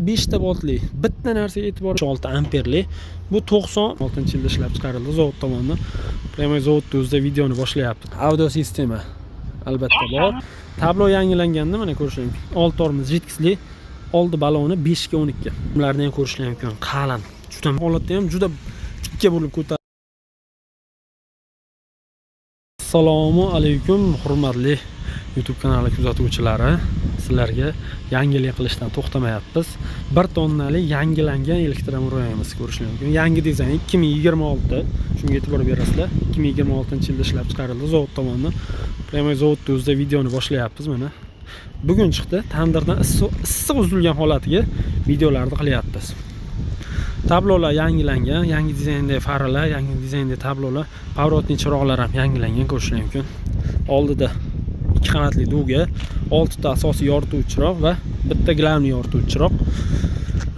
5 ta boltli bitta narsaga e'tibor 6 amperli. Bu 96-yilda ishlab chiqarildi zavod tomonidan. Primo zavodda o'zida videoni boshlayapti. Audio sistema albatta bor. Tablo yangilanganini mana ko'rishingiz mumkin. 6 tormoz jidkisli, oldi baloni 5 ga 12. Ularni ham ko'rishingiz mumkin. Qalin. Juda holatda ham juda tikka bo'lib ko'tariladi. Assalomu alaykum hurmatli YouTube kanali kuzatuvchilari. Sizlarga yangilik qilishdan to'xtamayapmiz. 1 tonnali yangilangan elektromo'royimizni ko'rishingiz mumkin. Yangi dizayn 2026. Shunga e'tibor berasizlar. 2026-yilda ishlab chiqarildi zavod tomonidan. Primo zavodda o'zida videoni boshlayapmiz mana. Bugun chiqdi. Tandirdan issiq uzilgan holatiga videolarni qilyapmiz. Tablolar yangilangan, yangi dizayndagi faralar, yangi dizayndagi tablolar, pavrotli chiroqlar ham yangilangan ko'rishingiz mumkin. Oldida 2 qavatli duga, 6 ta asosiy yorituvchi chiroq va bitta glavniy yorituvchi chiroq.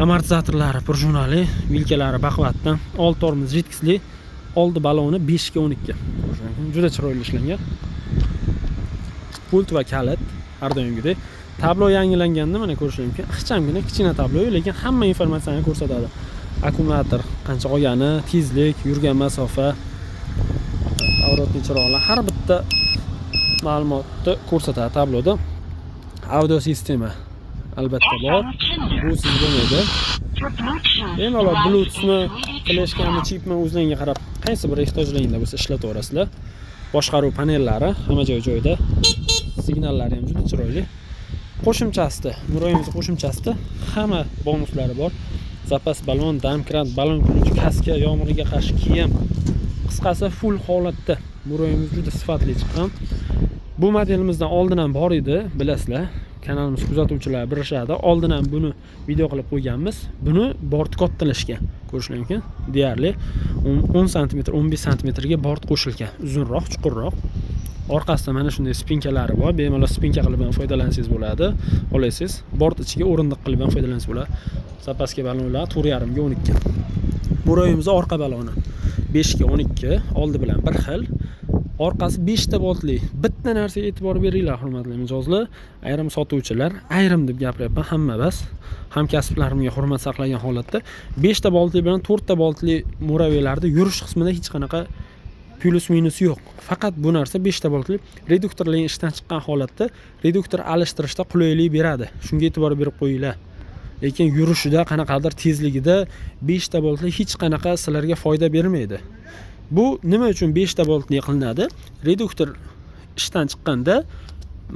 Amortizatorlari prujunali, vilkalari baquvvatdan, 6 tormoz jidkisli, oldi baloni 5 ga 12. Juda chiroyli ishlangan. Pult va kalit har doimgidek. Tablo yangilanganini mana ko'rishingiz mumkin. Ixchamgina kichkina tablo, lekin hamma informatsiyani ko'rsatadi. Akkumulyator qancha qolgani, tezlik, yurgan masofa, pavrotli chiroqlar har bitta ma'lumotni ko'rsatadi tabloda. Audio sistema albatta bor. Bu siz bo'lmaydi. Bemalol Bluetoothni, flashkani, chipni o'zingizga qarab qaysi bir ehtiyojlaringizda bo'lsa ishlataverasizlar. Boshqaruv panellari hamma joyda. Signallari ham juda chiroyli. Qo'shimchasida, Muroyimiz qo'shimchasida hamma bonuslari bor. Zapas balon, damkrat, balon ключ, kaska, yomg'irga qarshi kiyim. Qisqasi full holatda. Muroyimiz juda sifatli chiqqan. Bu modelimizdan oldin ham bor edi, bilasizlar. Kanalimiz kuzatuvchilari bilishadi. Oldin ham buni video qilib qo'yganmiz. Buni bort kattalashgan. Ko'rishingiz mumkin. Deyarli 10 sm, 15 sm ga bort qo'shilgan. Uzunroq, chuqurroq. Orqasida mana shunday spinkalari bor. Bemalol spinka qilib ham foydalansangiz bo'ladi. Olasiz. Bort ichiga o'rindiq qilib ham foydalansangiz bo'ladi. Zapaska balonlar 4,5 ga 12. Muroyimiz orqa baloni 5 ga 12, oldi bilan bir xil. Orqasi 5 ta boltli. Bitta narsaga e'tibor beringlar, hurmatli mijozlar. Ayrim sotuvchilar, ayrim deb gapiryapman, hamma bas. Hamkasblarimga hurmat saqlagan holatda 5 ta boltli bilan 4 ta boltli muraviylarda yurish qismida hech qanaqa plus minus yo'q. Faqat bu narsa 5 ta boltli reduktorlarning ishdan chiqqan holatda reduktor alishtirishda qulaylik beradi. Shunga e'tibor berib qo'yinglar. Lekin yurishida, qanaqadir tezligida 5 ta boltli hech qanaqa sizlarga foyda bermaydi. Bu nima uchun 5 ta boltli qilinadi? Reduktor ishdan chiqqanda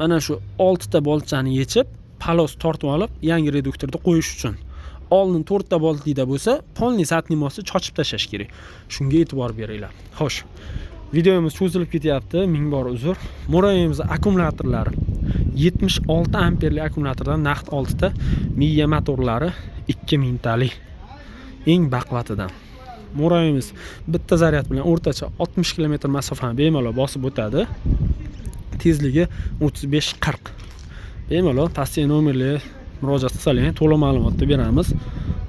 mana shu 6 ta boltchani yechib, palos tortib olib, yangi reduktorda qo'yish uchun. Oldin 4 ta boltlida bo'lsa, polniy satnimosi chochib tashlash kerak. Shunga e'tibor beringlar. Xo'sh. Videomiz cho'zilib ketyapti, ming bor uzr. Muroyimiz akkumulyatorlari 76 amperli akkumulyatordan naqd 6 ta, miya motorlari 2000 talik. Eng baquvvatidan. Muroyimiz bitta zaryad bilan o'rtacha 60 km masofani bemalol bosib o'tadi. Tezligi 35-40. Bemalol tavsiya nomerli murojaat qilsalaring, to'liq ma'lumotni beramiz.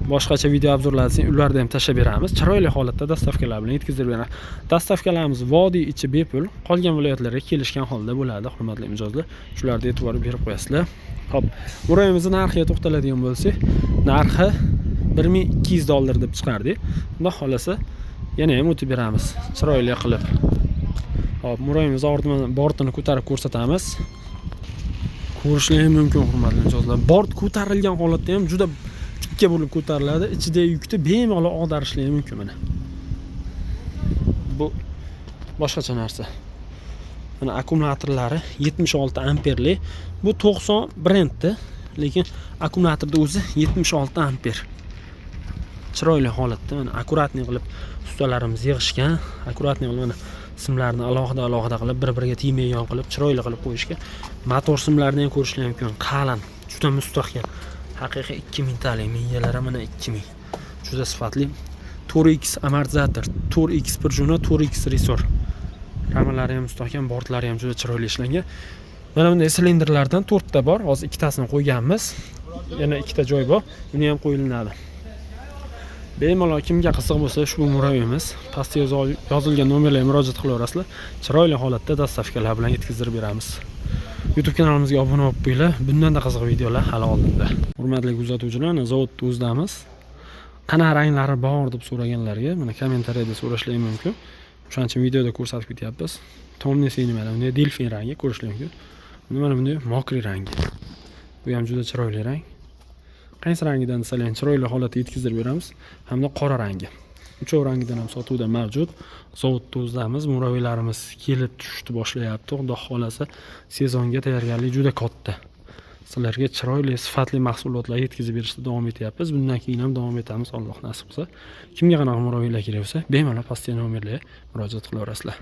Boshqacha video obzorlarsang, ularda ham tashlab beramiz. Chiroyli holatda dastavkalar bilan yetkazib beramiz. Dastavkalarimiz vodiy ichi bepul, qolgan viloyatlarga kelishgan holda bo'ladi, hurmatli mijozlar. Shularga e'tibor berib qo'yasizlar. Xo'p, Muroyimizning narxiga to'xtaladigan bo'lsak, narxi $1200 deb chiqardik. Xudo xolasa, yana ham o'tib beramiz, chiroyli qilib. Xo'p, Muroyimiz ortidan bortini ko'tarib ko'rsatamiz. Ko'rishingiz mumkin, hurmatli mijozlar. Bort ko'tarilgan holatda ham juda tikka bo'lib ko'tariladi. Ichidagi yukni bemalol ag'darishligi mumkin mana. Bu boshqacha narsa. Mana akkumulyatorlari 76 amperli. Bu 90 brendda, lekin akkumulyatorda o'zi 76 amper. Chiroyli holatda mana akkuratni qilib ustalarimiz yig'ishgan. Akkuratni qilib mana simlarni alohida qilib bir-biriga tegmaydigan qilib chiroyli qilib qo'yishgan. Motor simlarini ham ko'rishingiz mumkin. Qalin, juda mustahkam. Haqiqiy 2000 talik, miyalari mana 2000. Juda sifatli. 4X amortizator, 4X prujuna, 4X resor. Ramalari ham mustahkam, bortlari ham juda chiroyli ishlangan. Mana bunday silindrlardan 4 ta bor. Hozir ikkitasini qo'yganmiz. Yana ikkita joy bor. Buni ham qo'yilinadi. Bemalol kimga qiziq bo'lsa, ushbu muroyimiz pastda yozilgan nomerlarga murojaat qilaverasizlar. Chiroyli holatda dastavkalar bilan yetkazib beramiz. YouTube kanalimizga obuna bo'lib qo'yinglar. Bundan-da qiziq videolar hali oldinda. Hurmatli kuzatuvchilar, zavod o'zdamiz. Qanaqa ranglari bor deb so'raganlarga mana kommentariyada so'rashlar mumkin. O'shaning uchun videoda ko'rsatib ketyapmiz. Tomnesini mana bunday delfin rangi ko'rishlar mumkin. Mana bunday mokriy rangi. Bu ham juda chiroyli rang. Qaysi rangidan desalar chiroyli holatda yetkazib beramiz, hamda qora rangi. Uchov rangidan ham sotuvda mavjud. Zavodda o'zdamiz, muraviylarimiz kelib tushdi boshlayapti. Xudo xolasa sezonga tayyorgarlik juda katta. Sizlarga chiroyli, sifatli mahsulotlar yetkazib berishda davom etyapmiz. Bundan keyin ham davom etamiz, Alloh nasib qilsa. Kimga qanaqa muraviylar kerak bo'lsa, bemalol pastga nomerlarga murojaat qilaverasizlar.